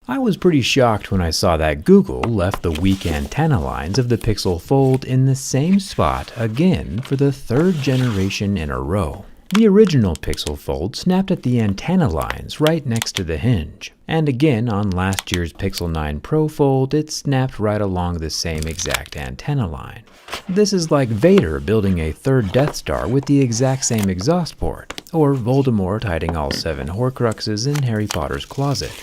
I was pretty shocked when I saw that Google left the weak antenna lines of the Pixel Fold in the same spot again for the third generation in a row. The original Pixel Fold snapped at the antenna lines right next to the hinge, and again on last year's Pixel 9 Pro Fold it snapped right along the same exact antenna line. This is like Vader building a third Death Star with the exact same exhaust port, or Voldemort hiding all 7 Horcruxes in Harry Potter's closet.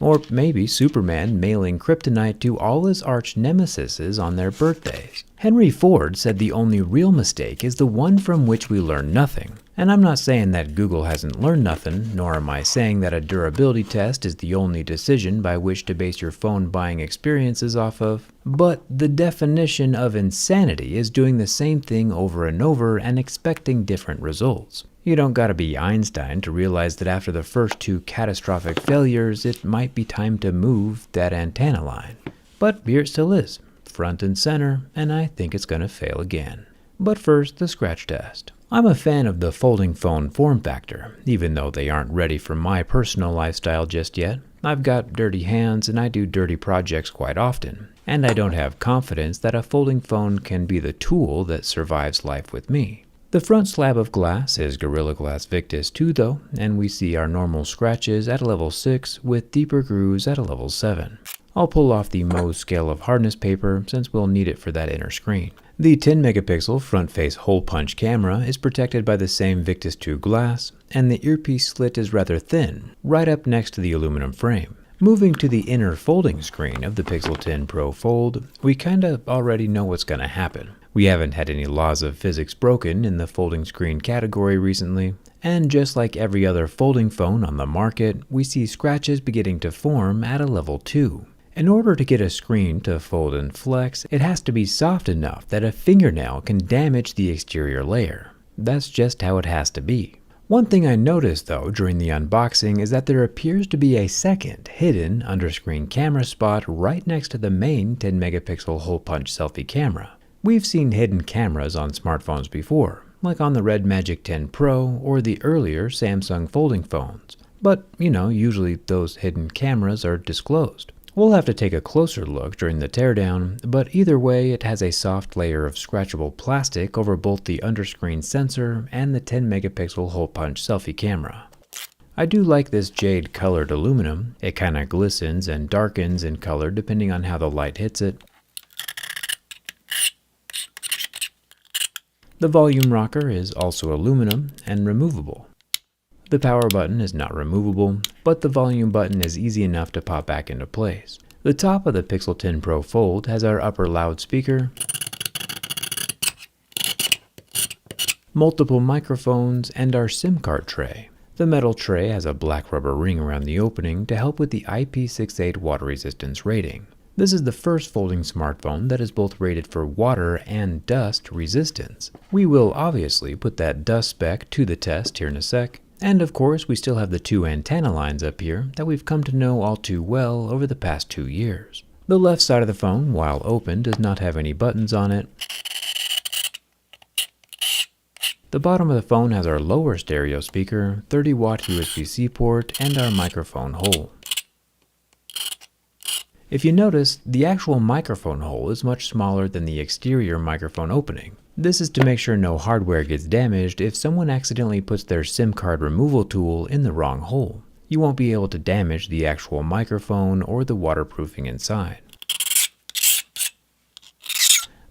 Or maybe Superman mailing kryptonite to all his arch nemesises on their birthdays. Henry Ford said the only real mistake is the one from which we learn nothing. And I'm not saying that Google hasn't learned nothing, nor am I saying that a durability test is the only decision by which to base your phone buying experiences off of. But the definition of insanity is doing the same thing over and over and expecting different results. You don't gotta be Einstein to realize that after the first 2 catastrophic failures, it might be time to move that antenna line. But here it still is, front and center, and I think it's gonna fail again. But first, the scratch test. I'm a fan of the folding phone form factor, even though they aren't ready for my personal lifestyle just yet. I've got dirty hands and I do dirty projects quite often, and I don't have confidence that a folding phone can be the tool that survives life with me. The front slab of glass is Gorilla Glass Victus 2 though, and we see our normal scratches at a level 6 with deeper grooves at a level 7. I'll pull off the Mohs scale of hardness paper since we'll need it for that inner screen. The 10 megapixel front face hole punch camera is protected by the same Victus 2 glass, and the earpiece slit is rather thin, right up next to the aluminum frame. Moving to the inner folding screen of the Pixel 10 Pro Fold, we kinda already know what's gonna happen. We haven't had any laws of physics broken in the folding screen category recently, and just like every other folding phone on the market, we see scratches beginning to form at a level 2. In order to get a screen to fold and flex, it has to be soft enough that a fingernail can damage the exterior layer. That's just how it has to be. One thing I noticed though during the unboxing is that there appears to be a second hidden under-screen camera spot right next to the main 10 megapixel hole punch selfie camera. We've seen hidden cameras on smartphones before, like on the Red Magic 10 Pro or the earlier Samsung folding phones. But, usually those hidden cameras are disclosed. We'll have to take a closer look during the teardown, but either way it has a soft layer of scratchable plastic over both the underscreen sensor and the 10 megapixel hole punch selfie camera. I do like this jade colored aluminum. It kinda glistens and darkens in color depending on how the light hits it. The volume rocker is also aluminum and removable. The power button is not removable, but the volume button is easy enough to pop back into place. The top of the Pixel 10 Pro Fold has our upper loudspeaker, multiple microphones, and our SIM card tray. The metal tray has a black rubber ring around the opening to help with the IP68 water resistance rating. This is the first folding smartphone that is both rated for water and dust resistance. We will obviously put that dust spec to the test here in a sec. And of course, we still have the 2 antenna lines up here that we've come to know all too well over the past 2 years. The left side of the phone, while open, does not have any buttons on it. The bottom of the phone has our lower stereo speaker, 30-watt USB-C port, and our microphone hole. If you notice, the actual microphone hole is much smaller than the exterior microphone opening. This is to make sure no hardware gets damaged if someone accidentally puts their SIM card removal tool in the wrong hole. You won't be able to damage the actual microphone or the waterproofing inside.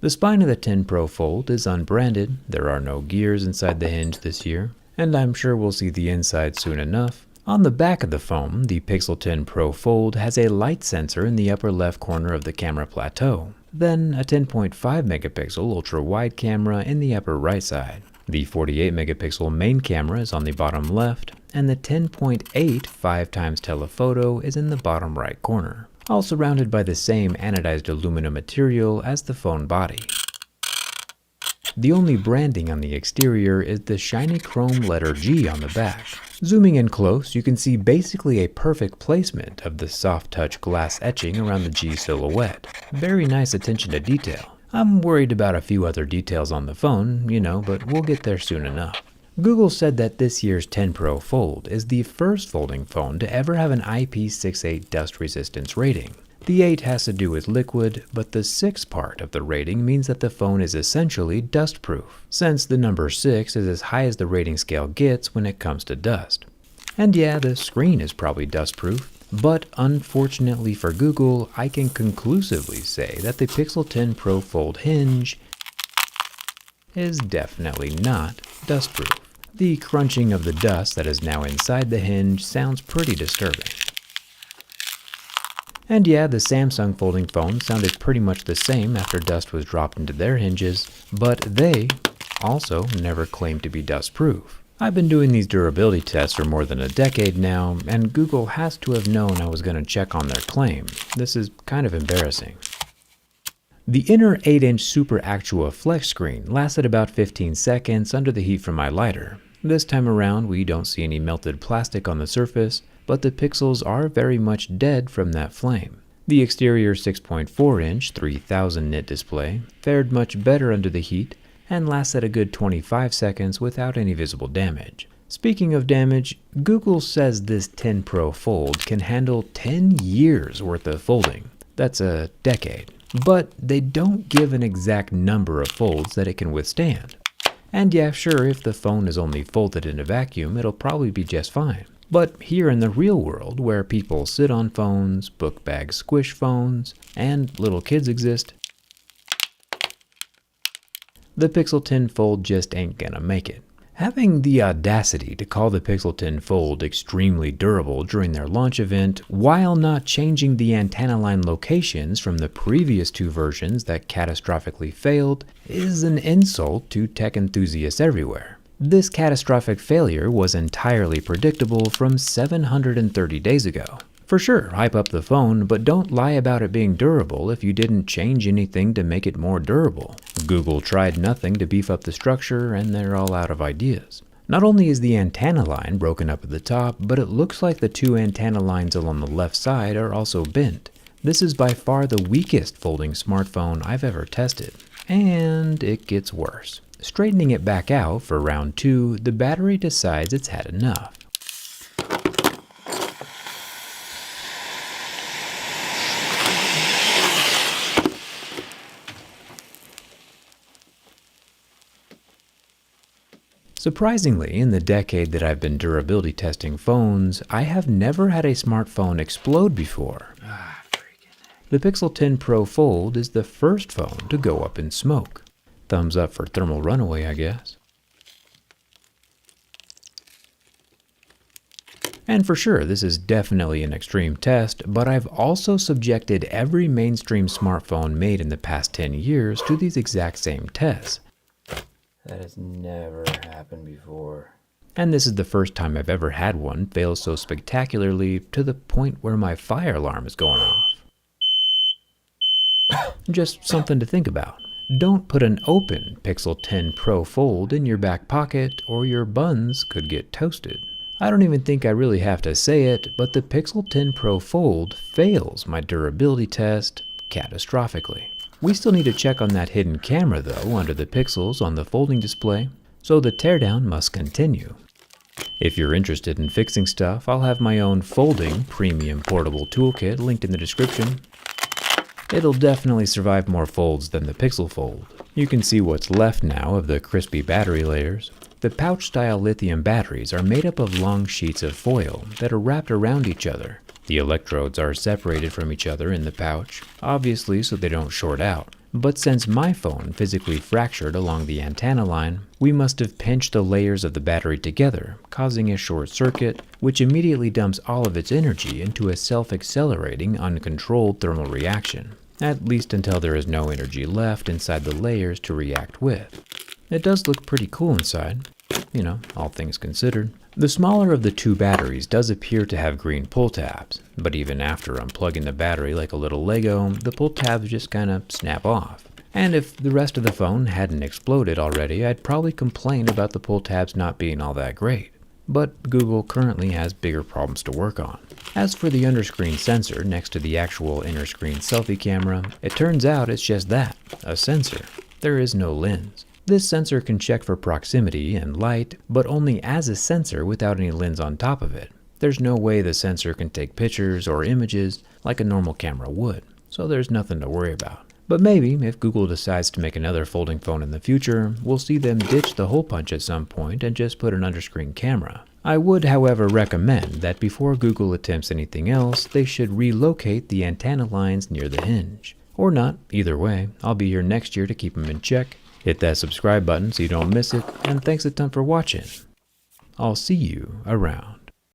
The spine of the 10 Pro Fold is unbranded, there are no gears inside the hinge this year, and I'm sure we'll see the inside soon enough. On the back of the phone, the Pixel 10 Pro Fold has a light sensor in the upper left corner of the camera plateau, then a 10.5 megapixel ultra-wide camera in the upper right side. The 48 megapixel main camera is on the bottom left, and the 10.8 5x telephoto is in the bottom right corner, all surrounded by the same anodized aluminum material as the phone body. The only branding on the exterior is the shiny chrome letter G on the back. Zooming in close, you can see basically a perfect placement of the soft touch glass etching around the G silhouette. Very nice attention to detail. I'm worried about a few other details on the phone, but we'll get there soon enough. Google said that this year's 10 Pro Fold is the first folding phone to ever have an IP68 dust resistance rating. The 8 has to do with liquid, but the 6 part of the rating means that the phone is essentially dust-proof, since the number 6 is as high as the rating scale gets when it comes to dust. And yeah, the screen is probably dust-proof, but unfortunately for Google, I can conclusively say that the Pixel 10 Pro Fold hinge is definitely not dust-proof. The crunching of the dust that is now inside the hinge sounds pretty disturbing. And yeah, the Samsung folding phone sounded pretty much the same after dust was dropped into their hinges, but they also never claimed to be dust-proof. I've been doing these durability tests for more than a decade now, and Google has to have known I was going to check on their claim. This is kind of embarrassing. The inner 8-inch Super Actua Flex screen lasted about 15 seconds under the heat from my lighter. This time around, we don't see any melted plastic on the surface, but the pixels are very much dead from that flame. The exterior 6.4-inch 3000 nit display fared much better under the heat and lasted a good 25 seconds without any visible damage. Speaking of damage, Google says this 10 Pro Fold can handle 10 years worth of folding. That's a decade. But they don't give an exact number of folds that it can withstand. And yeah, sure, if the phone is only folded in a vacuum, it'll probably be just fine. But here in the real world, where people sit on phones, book bag squish phones, and little kids exist, the Pixel 10 Fold just ain't gonna make it. Having the audacity to call the Pixel 10 Fold extremely durable during their launch event, while not changing the antenna line locations from the previous 2 versions that catastrophically failed, is an insult to tech enthusiasts everywhere. This catastrophic failure was entirely predictable from 730 days ago. For sure, hype up the phone, but don't lie about it being durable if you didn't change anything to make it more durable. Google tried nothing to beef up the structure, and they're all out of ideas. Not only is the antenna line broken up at the top, but it looks like the 2 antenna lines along the left side are also bent. This is by far the weakest folding smartphone I've ever tested. And it gets worse. Straightening it back out for round 2, the battery decides it's had enough. Surprisingly, in the decade that I've been durability testing phones, I have never had a smartphone explode before. The Pixel 10 Pro Fold is the first phone to go up in smoke. Thumbs up for thermal runaway, I guess. And for sure, this is definitely an extreme test, but I've also subjected every mainstream smartphone made in the past 10 years to these exact same tests. That has never happened before. And this is the first time I've ever had one fail so spectacularly to the point where my fire alarm is going off. Just something to think about. Don't put an open Pixel 10 Pro Fold in your back pocket or your buns could get toasted. I don't even think I really have to say it, but the Pixel 10 Pro Fold fails my durability test catastrophically. We still need to check on that hidden camera though under the pixels on the folding display, so the teardown must continue. If you're interested in fixing stuff, I'll have my own folding premium portable toolkit linked in the description. It'll definitely survive more folds than the Pixel Fold. You can see what's left now of the crispy battery layers. The pouch-style lithium batteries are made up of long sheets of foil that are wrapped around each other. The electrodes are separated from each other in the pouch, obviously so they don't short out. But since my phone physically fractured along the antenna line, we must have pinched the layers of the battery together, causing a short circuit, which immediately dumps all of its energy into a self-accelerating, uncontrolled thermal reaction, at least until there is no energy left inside the layers to react with. It does look pretty cool inside, you know, all things considered. The smaller of the 2 batteries does appear to have green pull tabs, but even after unplugging the battery like a little Lego, the pull tabs just kinda snap off. And if the rest of the phone hadn't exploded already, I'd probably complain about the pull tabs not being all that great. But Google currently has bigger problems to work on. As for the underscreen sensor next to the actual inner screen selfie camera, it turns out it's just that, a sensor. There is no lens. This sensor can check for proximity and light, but only as a sensor without any lens on top of it. There's no way the sensor can take pictures or images like a normal camera would, so there's nothing to worry about. But maybe, if Google decides to make another folding phone in the future, we'll see them ditch the hole punch at some point and just put an underscreen camera. I would, however, recommend that before Google attempts anything else, they should relocate the antenna lines near the hinge. Or not, either way, I'll be here next year to keep them in check. Hit that subscribe button so you don't miss it, and thanks a ton for watching. I'll see you around.